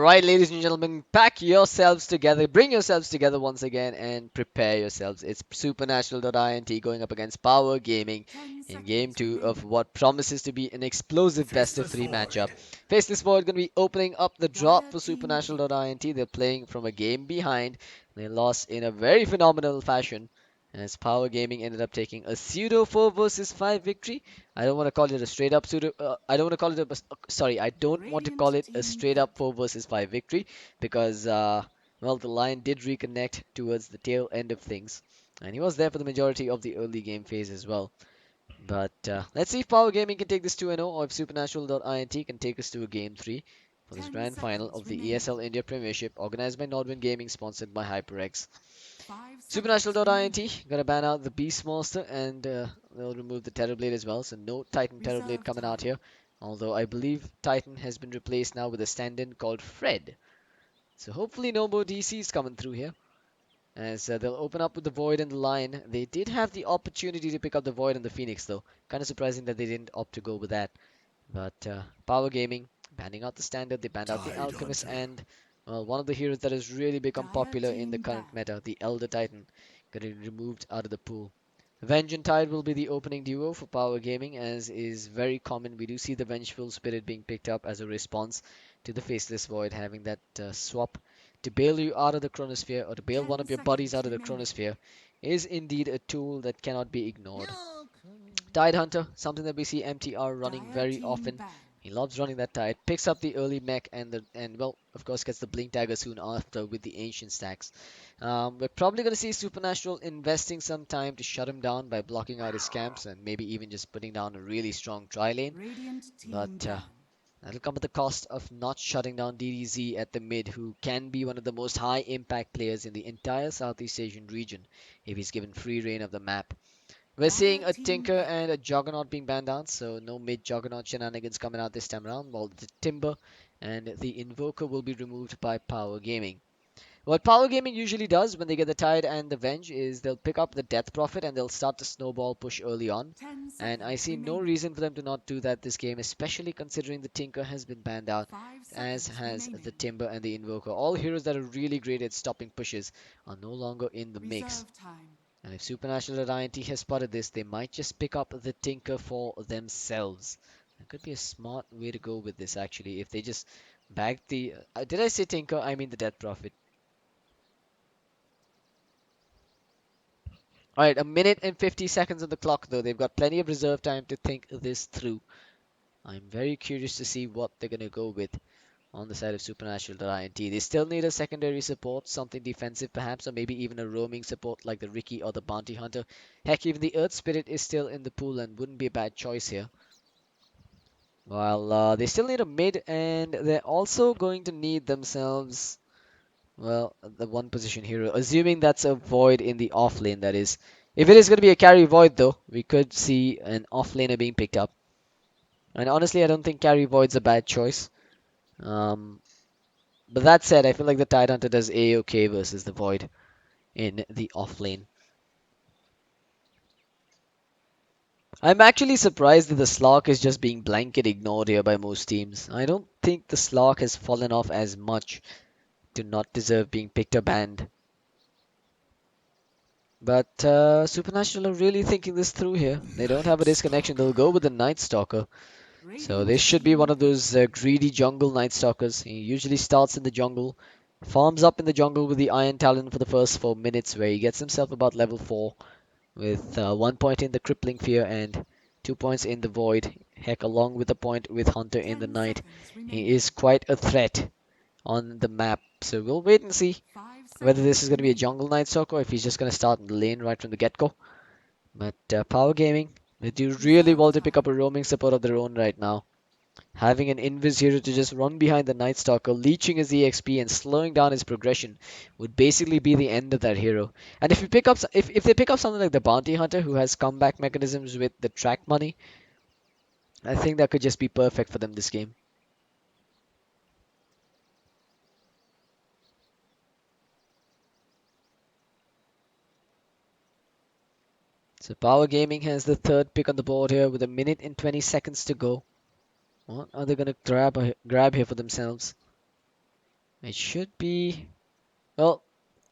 Alright, ladies and gentlemen, pack yourselves together, bring yourselves together once again, and prepare yourselves. It's supernatural.int going up against Power Gaming 10 in game seconds 2 of remaining. what promises to be an explosive best of 3 matchup. Faceless Void going to be opening up the drop Dire for team kick. supernatural.int. They're playing from a game behind. They lost in a very phenomenal fashion as Power Gaming ended up taking a pseudo 4 versus 5 victory. I don't want to call it a straight up pseudo. I don't want to call it sorry. I don't want to call Radiant it a team straight up double 4 versus 5 victory because well, the Lion did reconnect towards the tail end of things, and he was there for the majority of the early game phase as well. But let's see if Power Gaming can take this 2-0 or if supernatural.int can take us to a game 3 for this 10 grand final seconds of the remaining. ESL India Premiership organized by Nodwin Gaming, sponsored by HyperX. 5 seconds remaining. Supernatural.int gonna ban out the Beastmaster and they'll remove the Terrorblade as well. So no Titan Terrorblade Reserve coming out time. here. Although I believe Titan has been replaced now with a stand-in called Fred. So hopefully no more DCs coming through here. As they'll open up with the Void and the Lion. They did have the opportunity to pick up the Void and the Phoenix though. Kind of surprising that they didn't opt to go with that. But Power Gaming banning out the Standard. They banned out the Tide Alchemist Hunter. and well, one of the heroes that has really become Dire popular in the team current ban. meta, the Elder Titan, getting removed out of the pool. Venge and Tide will be the opening duo for Power Gaming, as is very common. We do see the Vengeful Spirit being picked up as a response to the Faceless Void, having that swap to bail you out of the Chronosphere or to bail one 10 of your buddies seconds out of the remaining. Chronosphere is indeed a tool that cannot be ignored. Tide Hunter, something that we see MTR running Dire very team often. ban. He loves running that tide, picks up the early mech and well, of course, gets the blink dagger soon after with the ancient stacks. We're probably gonna see Supernatural investing some time to shut him down by blocking out his camps and maybe even just putting down a really strong tri lane. Radiant team But ban. that'll come at the cost of not shutting down DDZ at the mid, who can be one of the most high impact players in the entire Southeast Asian region if he's given free reign of the map. We're seeing Dire a team Tinker pick. and a Juggernaut being banned out, so no mid Juggernaut shenanigans coming out this time around, while the Timber and the Invoker will be removed by Power Gaming. What Power Gaming usually does when they get the Tide and the Venge is they'll pick up the Death Prophet and they'll start the snowball push early on. 10 And I seconds see no remaining. reason for them to not do that this game, especially considering the Tinker has been banned out, 5 as seconds has the remaining. Timber and the Invoker. All heroes that are really great at stopping pushes are no longer in the mix. Reserve time. And if Supernatural.int has spotted this, they might just pick up the Tinker for themselves. That could be a smart way to go with this, actually. If they just bag the. Did I say Tinker? I mean the Death Prophet. Alright, a minute and 50 seconds on the clock, though. They've got plenty of reserve time to think this through. I'm very curious to see what they're going to go with on the side of Supernatural.int. They still need a secondary support, something defensive perhaps, or maybe even a roaming support like the Ricky or the Bounty Hunter. Heck, even the Earth Spirit is still in the pool and wouldn't be a bad choice here. While they still need a mid, and they're also going to need themselves, well, the one position hero, assuming that's a void in the off lane, that is. If it is going to be a carry void, though, we could see an off laner being picked up. And honestly, I don't think carry void's a bad choice. Um, but that said, I feel like the Tide Hunter does A-OK versus the void in the off lane. I'm actually surprised that the Slark is just being blanket ignored here by most teams. I don't think the Slark has fallen off as much to not deserve being picked or banned. But Supernatural are really thinking this through here. They don't have a Night disconnection. They'll go Stalker. with the Night Stalker. So Radiant this should be one team of pick. those greedy jungle Night Stalkers. He usually starts in the jungle, farms up in the jungle with the Iron Talon for the first 4 minutes, where he gets himself about level 4 with 1 point in the Crippling Fear and 2 points in the Void. Heck, along with a point with Hunter in the 10 Night. seconds He remaining. is quite a threat on the map. So we'll wait and see 5 whether this seconds is going to be a remaining. jungle Night Stalker or if he's just going to start in the lane right from the get-go. But Power Gaming, they do really Reserve well to pick up time. a roaming support of their own right now. Having an Invis hero to just run behind the Night Stalker, leeching his EXP and slowing down his progression would basically be the end of that hero. And if you pick up, if they pick up something like the Bounty Hunter who has comeback mechanisms with the track money, I think that could just be perfect for them this game. So Power Gaming has the third pick on the board here with a minute and 20 seconds to go. What are they gonna grab here for themselves? It should be. Well,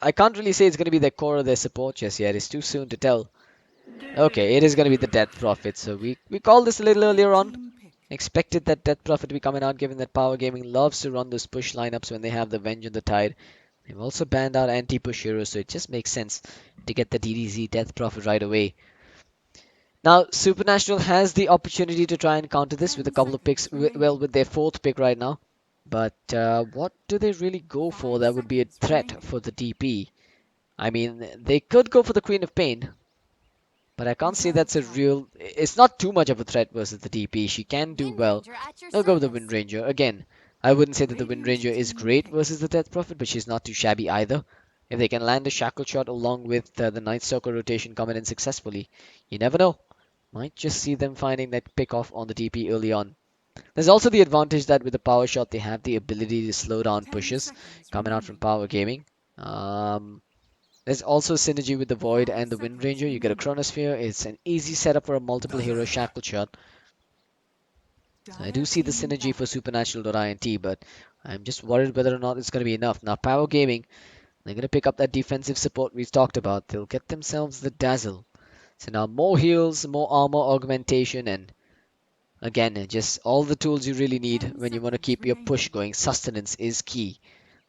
I can't really say it's going to be their core or their support just yet. It's too soon to tell. Okay, it is going to be the Death Prophet. So we called this a little Red earlier on. team pick. Expected that Death Prophet to be coming out, given that Power Gaming loves to run those push lineups when they have the Venge on the Tide. They've also banned out anti-push heroes, so it just makes sense to get the DDZ Death Prophet right away. Now, Supernatural has the opportunity to try and counter this with a 10 couple of picks, seconds well, remaining. with their fourth pick right now. But what do they really go for 5 that would be a seconds threat remaining. for the DP? I mean, they could go for the Queen of Pain, but I can't say Reserve that's a time. real. It's not too much of a threat versus the DP. She can do Wind well. Ranger at your I'll go with the Wind service. Ranger. Again, I wouldn't say that the Wind Radiant Ranger is team great pick. versus the Death Prophet, but she's not too shabby either. If they can land a Shackle Shot along with the Night Stalker rotation coming in successfully, you never know. Might just see them finding that pick off on the DP early on. There's also the advantage that with the Power Shot, they have the ability to slow down 10 pushes seconds coming out from remaining. Power Gaming. Um, there's also synergy with the Void 5 and the Wind seconds Ranger. You get a remaining. Chronosphere. It's an easy setup for a multiple hero Shackle Shot. So I do Dire see the team synergy for battle. supernatural.int, but I'm just worried whether or not it's going to be enough. Now, Power Gaming, they're going to pick up that defensive support we've talked about. They'll get themselves the Dazzle. So now more heals, more armor augmentation, and again, just all the tools you really need 10 when you want to seconds keep your push remaining. going. Sustenance is key.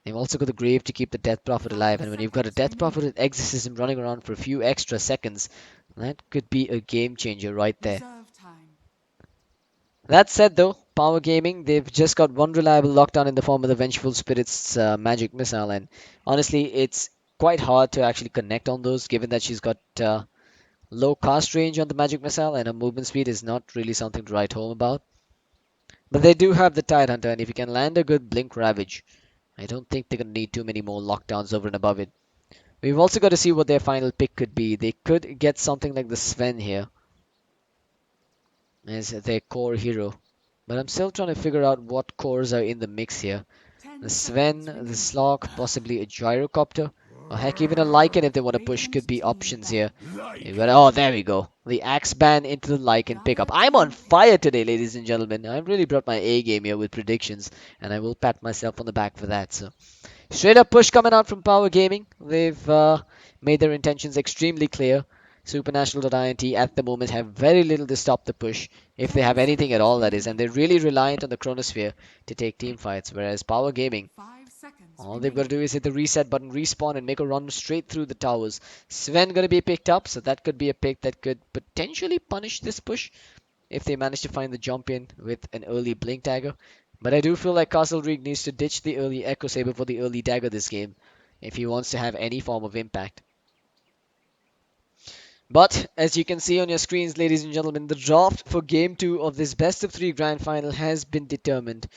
They've also got the Grave to keep the Death Prophet 5 alive, and when you've got a seconds Death Prophet remaining. with Exorcism running around for a few extra seconds, that could be a game changer right there. Reserve time. That said, though, Power Gaming, they've just got one reliable lockdown in the form of the Vengeful Spirit's magic missile, and honestly, it's quite hard to actually connect on those, given that she's got low cast range on the magic missile, and her movement speed is not really something to write home about. But they do have the Tide Hunter, and if you can land a good Blink Ravage, I don't think they're going to need too many more lockdowns over and above it. We've also got to see what their final pick could be. They could get something like the Sven here as their core hero. But I'm still trying to figure out what cores are in the mix here. The 10 Sven, seconds the remaining. Slok, possibly a Gyrocopter, or heck, even a Lycan if they want to push Radiant could be team options here. battle. Oh, there we go. The Axe Ban into the Lycan pickup. Dire I'm on team pick. fire today, ladies and gentlemen. I've really brought my A game here with predictions, and I will pat myself on the back for that. So straight up push coming out from Power Gaming. They've made their intentions extremely clear. Supernatural.int at the moment have very little to stop the push, if they 10 have anything at seconds all, that is, and remaining. they're really reliant on the Chronosphere to take team fights. Whereas Power Gaming, 5 seconds all they've got to remaining. do is hit the reset button, respawn, and make a run straight through the towers. Sven going to be picked up, so that could be a pick that could potentially punish this push if they manage to find the jump in with an early blink dagger. But I do feel like Castlereagh needs to ditch the early Echo Saber for the early dagger this game if he wants to have any form of impact. But as you can see on your screens, ladies and gentlemen, the draft for Game 2 of this best of 3 grand final has been determined.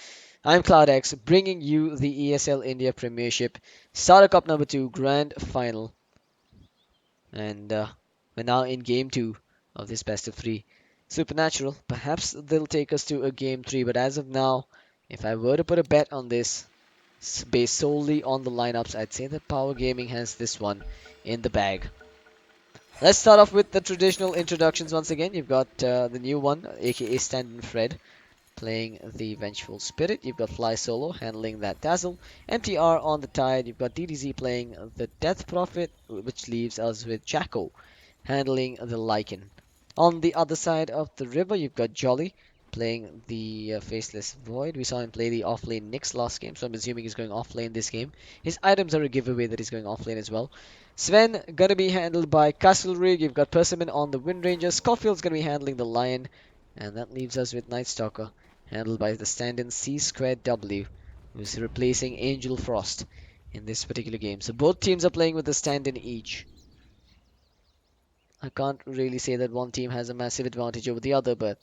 I'm CloudX, bringing you the ESL India Premiership Starter Cup number 2 grand final. And we're now in Game 2 of this best of 3. Supernatural, perhaps they'll take us to a Game 3, but as of now, if I were to put a bet on this, based solely on the lineups, I'd say that Power Gaming has this one in the bag. Let's start off with the traditional introductions once again. You've got the new one, aka Stand and Fred, playing the Vengeful Spirit. You've got Fly Solo handling that Dazzle. MTR on the Tide. You've got DDZ playing the Death Prophet, which leaves us with Jacko handling the Lycan. On the other side of the river, you've got Jolly playing the Faceless Void. We saw him play the offlane Nyx last game, so I'm assuming he's going offlane this game. His items are a giveaway that he's going offlane as well. Sven gonna be handled by Castlereagh. You've got Persimmon on the Wind Ranger. Scofield's gonna be handling the Lion, and that leaves us with Night Stalker handled by the stand-in C Squared W, who's replacing Angel Frost in this particular game. So both teams are playing with the stand-in each. I can't really say that one team has a massive advantage over the other, but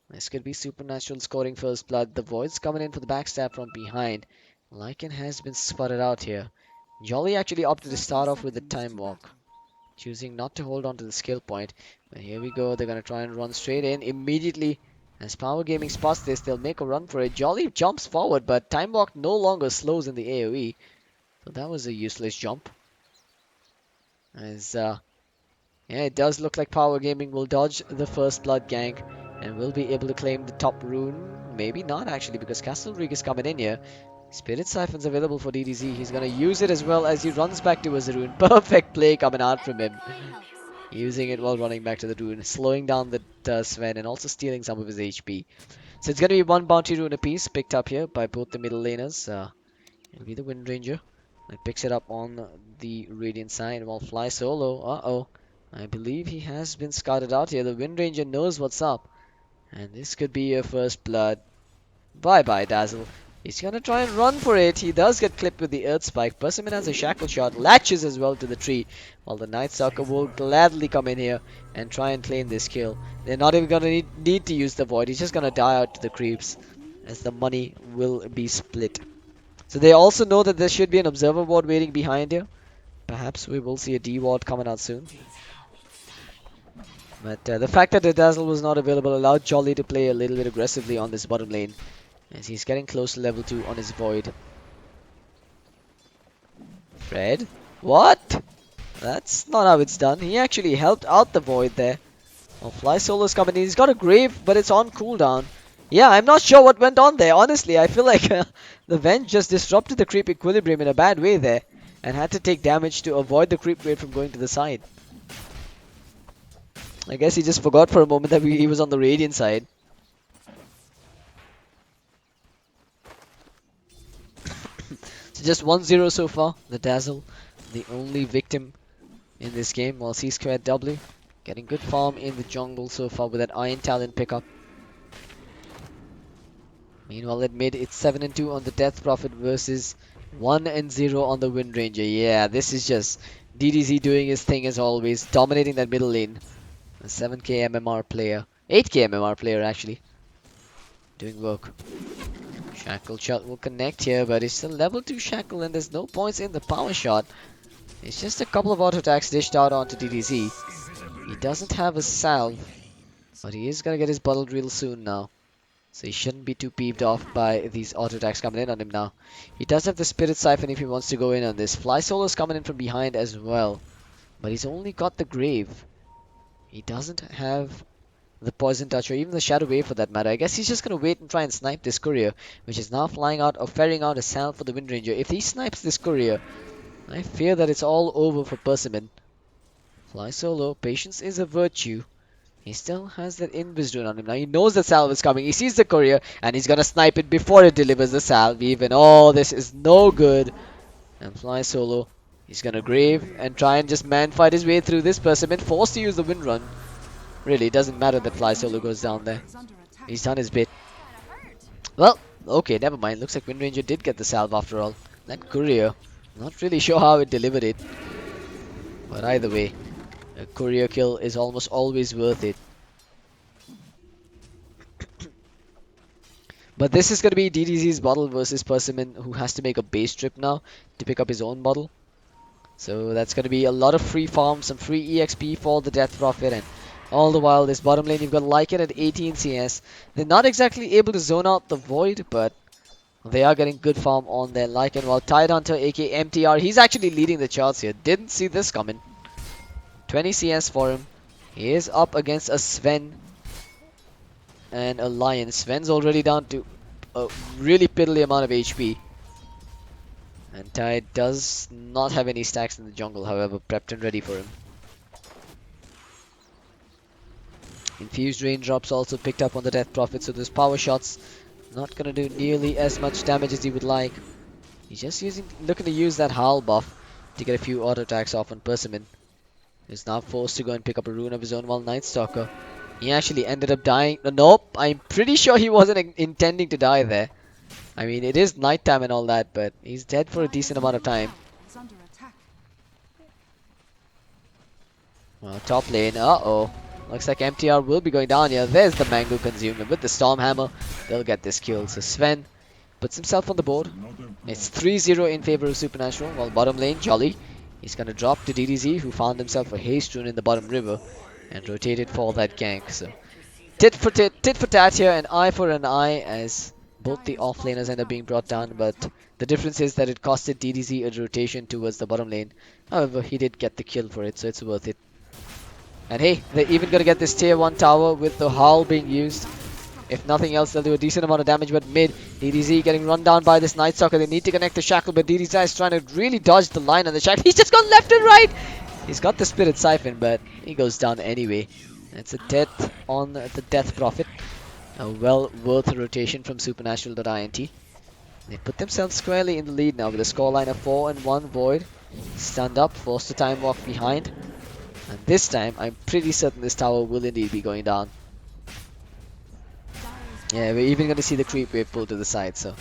this could be Supernatural scoring first blood. The Void's coming in for the backstab from behind. Lycan has been spotted out here. Jolly actually opted to 30 start off with the seconds Time to Walk, battle. choosing not to hold on to the skill point. But here we go. They're going to try and run straight in immediately. As Power Gaming spots this, they'll make a run for it. Jolly jumps forward, but Time Walk no longer slows in the AoE. So that was a useless jump. As yeah, it does look like Power Gaming will dodge the first blood gank and will be able to claim the top rune. Maybe not actually, because Castlereagh is coming in here. Spirit Siphon's available for DDZ. He's gonna use it as well as he runs back towards the rune. Perfect play coming out from him. Using it while running back to the rune, slowing down the Sven and also stealing some of his HP. So it's gonna be one bounty rune apiece picked up here by both the middle laners. It'll be the Wind Ranger that picks it up on the Radiant side while Fly Solo. Uh-oh. I believe he has been scouted out here. The Wind Ranger knows what's up. And this could be a first blood. Bye-bye, Dazzle. He's gonna try and run for it. He does get clipped with the Earth Spike. Persimmon has a Shackle Shot, latches as well to the tree, while the Night Stalker will gladly come in here and try and claim this kill. They're not even gonna need to use the Void. He's just gonna die out to the creeps, as the money will be split. So they also know that there should be an Observer Ward waiting behind here. Perhaps we will see a D Ward coming out soon. But the fact that the Dazzle was not available allowed Jolly to play a little bit aggressively on this bottom lane, as he's getting close to level 2 on his Void. Fred? What? That's not how it's done. He actually helped out the Void there. Oh, Fly Solo's coming in. He's got a Grave, but it's on cooldown. Yeah, I'm not sure what went on there. Honestly, I feel like the Venge just disrupted the creep equilibrium in a bad way there, and had to take damage to avoid the creep wave from going to the side. I guess he just forgot for a moment that he was on the Radiant side. So just 1-0 so far. The Dazzle, the only victim in this game, while C-Squared W getting good farm in the jungle so far with that Iron Talon pickup. Meanwhile at mid, it's 7-2 on the Death Prophet versus 1-0 on the Wind Ranger. Yeah, this is just DDZ doing his thing as always, dominating that middle lane. A 7k MMR player, 8k MMR player actually, doing work. Shackle shot will connect here, but it's still level 2 Shackle and there's no points in the power shot. It's just a couple of auto attacks dished out onto DDZ. He doesn't have a salve, but he is gonna get his bottle drill soon now. So he shouldn't be too peeved off by these auto attacks coming in on him now. He does have the Spirit Siphon if he wants to go in on this. Fly Solo's coming in from behind as well, but he's only got the Grave. He doesn't have the Poison Touch or even the Shadow Wave for that matter. I guess he's just going to wait and try and snipe this Courier, which is now flying out or ferrying out a salve for the Wind Ranger. If he snipes this Courier, I fear that it's all over for Persimmon. Fly Solo, patience is a virtue. He still has that Invis Rune on him now. He knows the salve is coming. He sees the Courier and he's going to snipe it before it delivers the salve even. Oh, this is no good. And Fly Solo, he's going to Grave and try and just man fight his way through this Persimmon, forced to use the Wind Run. Really, it doesn't matter that Fly Solo goes down there. He's done his bit. Well, okay, never mind. Looks like Wind Ranger did get the salve after all. That Courier, not really sure how it delivered it. But either way, a Courier kill is almost always worth it. But this is going to be DDZ's bottle versus Persimmon, who has to make a base trip now to pick up his own bottle. So that's going to be a lot of free farm, some free EXP for the Death Prophet, and all the while this bottom lane you've got Lycan at 18 CS. They're not exactly able to zone out the Void, but they are getting good farm on their Lycan, while Tidehunter aka MTR, he's actually leading the charts here. Didn't see this coming. 20 CS for him. He is up against a Sven and a Lion. Sven's already down to a really piddly amount of HP. And Tide does not have any stacks in the jungle, however, prepped and ready for him. Infused Raindrops also picked up on the Death Prophet, so those power shots not gonna do nearly as much damage as he would like. He's just looking to use that Howl buff to get a few auto attacks off on Persimmon. He's now forced to go and pick up a rune of his own, while Night Stalker, he actually ended up dying. Nope, I'm pretty sure he wasn't intending to die there. I mean, it is nighttime and all that, but he's dead for a decent amount of time. Well, top lane, uh-oh. Looks like MTR will be going down here. There's the Mango consumed, and with the Storm Hammer, they'll get this kill. So Sven puts himself on the board. It's 3-0 in favor of Supernatural, while bottom lane, Jolly, he's going to drop to DDZ, who found himself a Haste Rune in the bottom river, and rotated for that gank. So tit for tat here, and eye for an eye, as both the offlaners end up being brought down, but the difference is that it costed DDZ a rotation towards the bottom lane. However, he did get the kill for it, so it's worth it. And hey, they're even gonna get this tier 1 tower with the Howl being used. If nothing else, they'll do a decent amount of damage, but mid, DDZ getting run down by this Night Stalker. They need to connect the Shackle, but DDZ is trying to really dodge the line on the Shackle. He's just gone left and right! He's got the Spirit Siphon, but he goes down anyway. It's a death on the Death Prophet. A well worth rotation from supernatural.int. They put themselves squarely in the lead now with a scoreline of 4-1. Void stunned up, forced to time walk behind. And this time, I'm pretty certain this tower will indeed be going down. Yeah, we're even going to see the creep wave pull to the side, so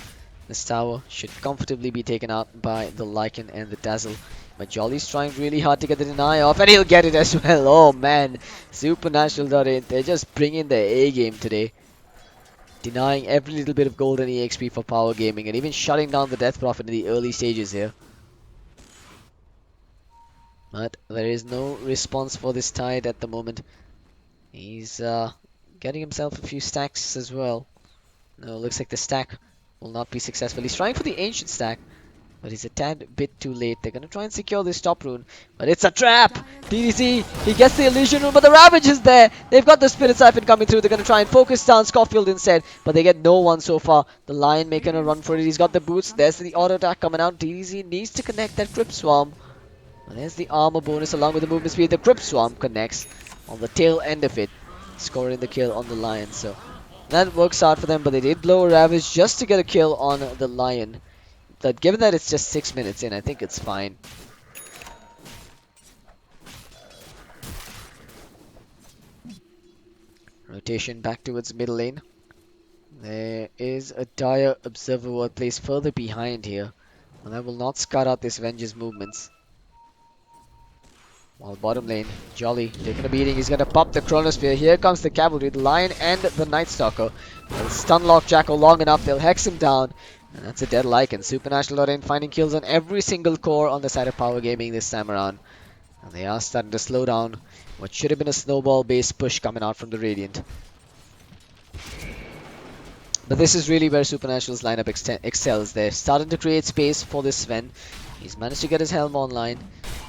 this tower should comfortably be taken out by the Lycan and the Dazzle. But Jolly's trying really hard to get the deny off, and he'll get it as well. Oh man, supernatural.int, they're just bringing their A game today. Denying every little bit of golden EXP for power gaming, and even shutting down the Death Prophet in the early stages here. But there is no response for this Tide at the moment. He's getting himself a few stacks as well. No, looks like the stack will not be successful. He's trying for the ancient stack, but he's a tad bit too late. They're going to try and secure this top rune, but it's a trap! DDC, he gets the illusion rune, but the Ravage is there! They've got the Spirit Siphon coming through. They're going to try and focus down Scofield instead, but they get no one so far. The Lion making a run for it. He's got the boots. There's the auto attack coming out. DDC needs to connect that Crypt Swarm. And there's the armor bonus along with the movement speed. The Crypt Swarm connects on the tail end of it, scoring the kill on the Lion. So that works out for them, but they did blow a Ravage just to get a kill on the Lion. But given that it's just 6 minutes in, I think it's fine. Rotation back towards middle lane. There is a dire Observer Ward placed further behind here, and that will not scut out this Venge's movements. While bottom lane, Jolly taking a beating. He's going to pop the Chronosphere. Here comes the Cavalry, the Lion and the Night Stalker. They'll stun lock Jackal long enough. They'll hex him down. And that's a dead Lycan. Supernatural.int finding kills on every single core on the side of Power Gaming this time around. And they are starting to slow down what should have been a snowball-based push coming out from the Radiant. But this is really where Supernatural's lineup excels. They're starting to create space for this Sven. He's managed to get his Helm online,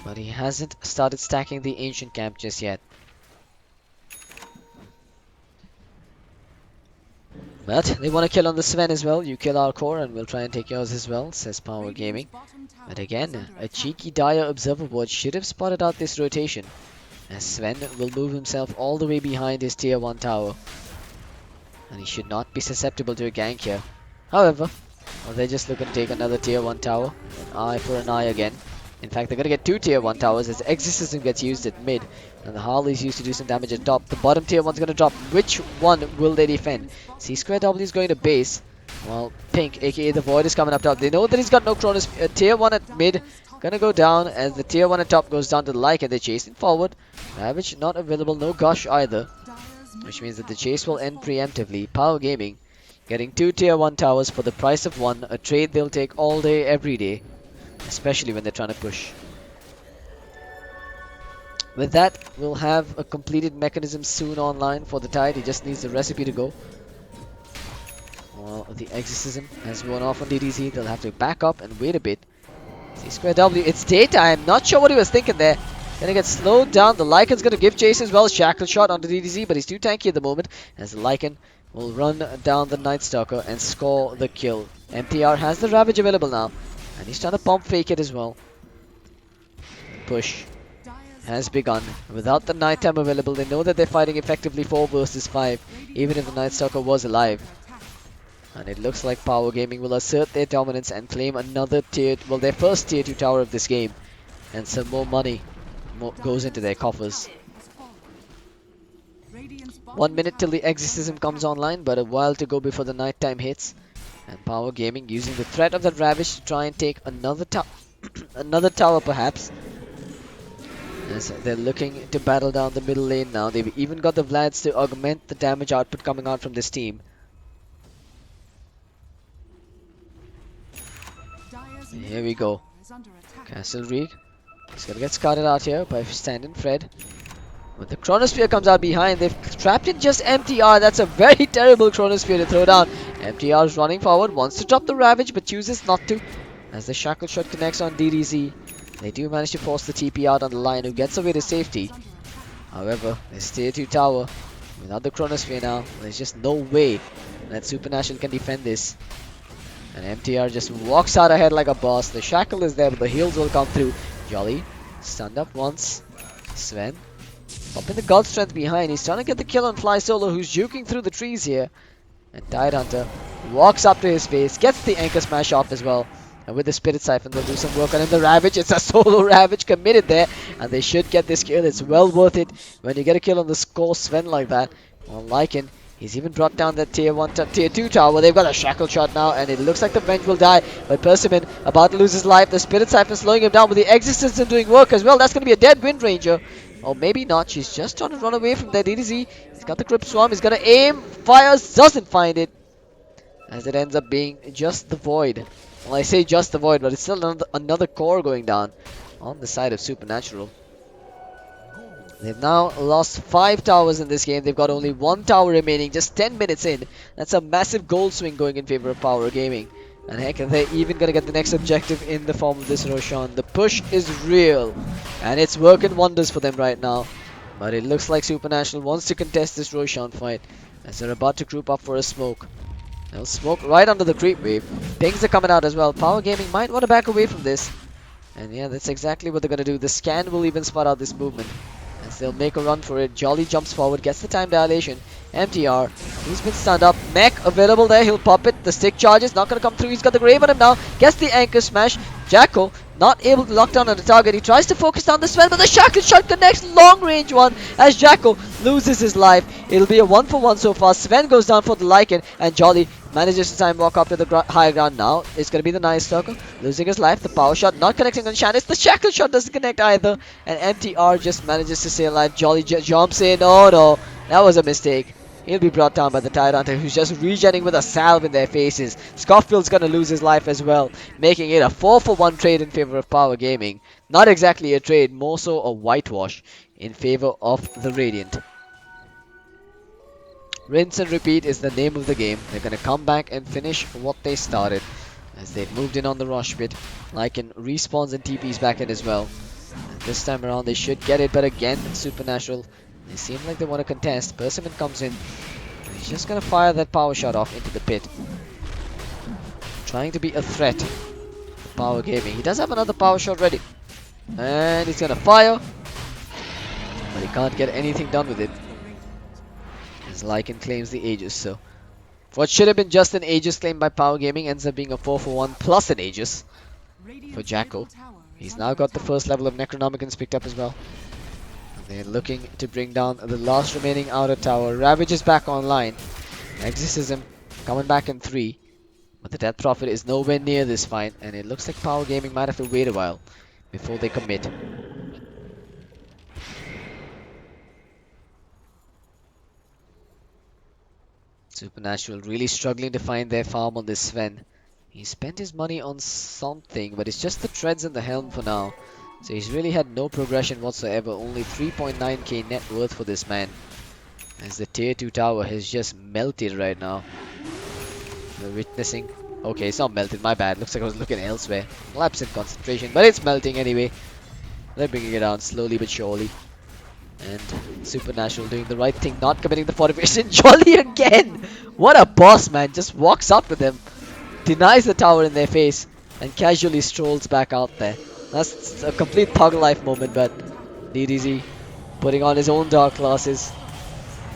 but he hasn't started stacking the Ancient Camp just yet. But they want to kill on the Sven as well. You kill our core and we'll try and take yours as well, says Power Gaming. But again, a cheeky dire Observer Board should have spotted out this rotation, as Sven will move himself all the way behind his tier 1 tower. And he should not be susceptible to a gank here. However, they're just looking to take another tier 1 tower. An eye for an eye again. In fact, they're going to get 2 tier 1 towers as Exorcism gets used at mid. And the Harley's used to do some damage at top. The bottom tier 1's going to drop. Which one will they defend? C2W is going to base. While Pink, aka the Void, is coming up top. They know that he's got no Cronus. Tier 1 at mid. Gonna go down as the tier 1 at top goes down to the Lycan. They chase it forward. Ravage not available. No Gush either. Which means that the chase will end preemptively. Power Gaming getting 2 tier 1 towers for the price of 1. A trade they'll take all day, every day. Especially when they're trying to push. With that, we'll have a completed mechanism soon online for the Tide. He just needs the recipe to go. Well, the Exorcism has worn off on DDZ. They'll have to back up and wait a bit. C2W, it's daytime. Not sure what he was thinking there. Gonna get slowed down. The Lycan's gonna give chase as well. Shackle shot onto DDZ, but he's too tanky at the moment. As the Lycan will run down the Night Stalker and score the kill. MTR has the Ravage available now. And he's trying to pump fake it as well. Push has begun. Without the nighttime available, they know that they're fighting effectively 4 versus 5, even if the Night Stalker was alive. And it looks like Power Gaming will assert their dominance and claim another their first tier 2 tower of this game. And some more money goes into their coffers. 1 minute till the Exorcism comes online, but a while to go before the nighttime hits. And Power Gaming using the threat of that Ravage to try and take another another tower perhaps. As they're looking to battle down the middle lane now. They've even got the Vlads to augment the damage output coming out from this team. And here we go. Castle Reek. He's gonna get scouted out here by Stand-in Fred. When the Chronosphere comes out behind, they've trapped in just MTR. That's a very terrible Chronosphere to throw down. MTR is running forward, wants to drop the Ravage, but chooses not to. As the Shackle Shot connects on DDZ, they do manage to force the TP out on the Lion, who gets away to safety. However, this tier 2 tower Without the Chronosphere now, there's just no way that Supernatural can defend this. And MTR just walks out ahead like a boss. The shackle is there, but the heals will come through. Jolly stunned up once. Sven popping the God Strength behind. He's trying to get the kill on Fly Solo, who's juking through the trees here. And Tidehunter walks up to his face, gets the Anchor Smash off as well. And with the Spirit Siphon, they'll do some work on him. The Ravage, it's a solo Ravage committed there. And they should get this kill. It's well worth it when you get a kill on the score Sven like that. On Lycan, he's even brought down that tier 1 to tier 2 tower. They've got a shackle shot now, and it looks like the Venge will die. But Persimmon about to lose his life. The Spirit Siphon slowing him down, with the Existence and doing work as well. That's going to be a dead Wind Ranger. Or maybe not. She's just trying to run away from that DDZ. He's got the Grip Swarm. He's going to aim. Fires. Doesn't find it. As it ends up being just the Void. Well, I say just the Void, but it's still another core going down on the side of Supernatural. They've now lost 5 towers in this game. They've got only 1 tower remaining, just 10 minutes in. That's a massive goal swing going in favor of Power Gaming. And heck, they're even going to get the next objective in the form of this Roshan. The push is real, and it's working wonders for them right now. But it looks like Supernatural wants to contest this Roshan fight, as they're about to group up for a smoke. They'll smoke right under the creep wave. Pings are coming out as well. Power Gaming might want to back away from this. And yeah, that's exactly what they're going to do. The scan will even spot out this movement, as they'll make a run for it. Jolly jumps forward, gets the time dilation. MTR, he's been stunned up. Mech available there, he'll pop it. The stick charge is not going to come through. He's got the grave on him now. Gets the Anchor Smash. Jacko not able to lock down on the target. He tries to focus down the Sven, but the shackle shot connects. Long range one as Jacko loses his life. It'll be a 1-for-1 so far. Sven goes down for the Lycan, and Jolly manages to time walk up to the high ground now. It's going to be the nice circle. Losing his life. The power shot not connecting on Shanice. The shackle shot doesn't connect either. And MTR just manages to stay alive. Jolly jumps in. Oh no, that was a mistake. He'll be brought down by the Tidehunter, who's just regenning with a salve in their faces. Scoffield's going to lose his life as well, making it a 4-for-1 trade in favor of Power Gaming. Not exactly a trade, more so a whitewash in favor of the Radiant. Rinse and repeat is the name of the game. They're going to come back and finish what they started, as they've moved in on the rush pit. Lycan respawns and TPs back in as well. And this time around they should get it, but again, Supernatural, they seem like they want to contest. Persimmon comes in. He's just going to fire that power shot off into the pit, trying to be a threat to Power Gaming. He does have another power shot ready, and he's going to fire, but he can't get anything done with it, as Lycan claims the Aegis. So what should have been just an Aegis claim by Power Gaming ends up being a 4-for-1 plus an Aegis for Jacko. He's now got the first level of Necronomicons picked up as well. They're looking to bring down the last remaining outer tower. Ravage is back online. Exorcism coming back in 3. But the Death Prophet is nowhere near this fight, and it looks like Power Gaming might have to wait a while before they commit. Supernatural really struggling to find their farm on this Sven. He spent his money on something, but it's just the treads and the helm for now. So he's really had no progression whatsoever. Only 3.9k net worth for this man, as the tier 2 tower has just melted right now. We're witnessing... Okay, it's not melted, my bad. Looks like I was looking elsewhere. Lapse in concentration, but it's melting anyway. They're bringing it down slowly but surely. And Supernatural doing the right thing, not committing the fortification. Jolly again! What a boss, man. Just walks up to them, denies the tower in their face, and casually strolls back out there. That's a complete thug life moment, but DDZ putting on his own dark glasses.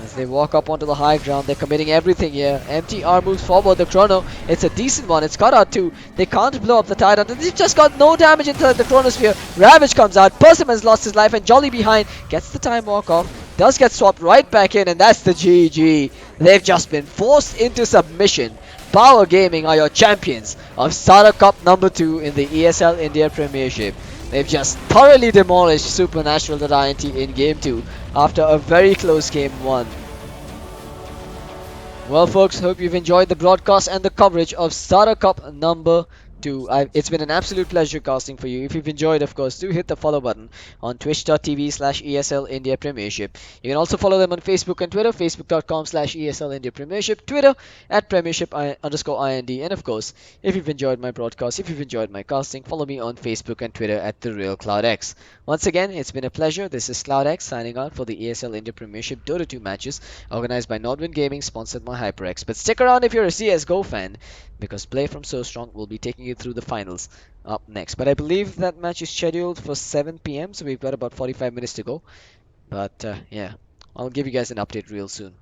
As they walk up onto the high ground, they're committing everything here. MTR moves forward, the chrono, it's a decent one, it's cut out too. They can't blow up the Tidehunter, they've just got no damage into the chronosphere. Ravage comes out, Persimmon's lost his life, and Jolly behind gets the time walk off. Does get swapped right back in, and that's the GG. They've just been forced into submission. Power Gaming are your champions of Starter Cup number 2 in the ESL India Premiership. They've just thoroughly demolished supernatural.int in Game 2 after a very close Game 1. Well folks, hope you've enjoyed the broadcast and the coverage of Starter Cup number It's been an absolute pleasure casting for you. If you've enjoyed, of course, do hit the follow button on twitch.tv/slash ESL India Premiership. You can also follow them on Facebook and Twitter, facebook.com/slash ESL India Premiership, Twitter at Premiership underscore IND. And of course, if you've enjoyed my broadcast, if you've enjoyed my casting, follow me on Facebook and Twitter at The Real CloudX. Once again, it's been a pleasure. This is CloudX signing out for the ESL India Premiership Dota 2 matches organized by Nodwin Gaming, sponsored by HyperX. But stick around if you're a CSGO fan, because Play from So Strong will be taking you through the finals up next. But I believe that match is scheduled for 7 p.m., so we've got about 45 minutes to go. But yeah, I'll give you guys an update real soon.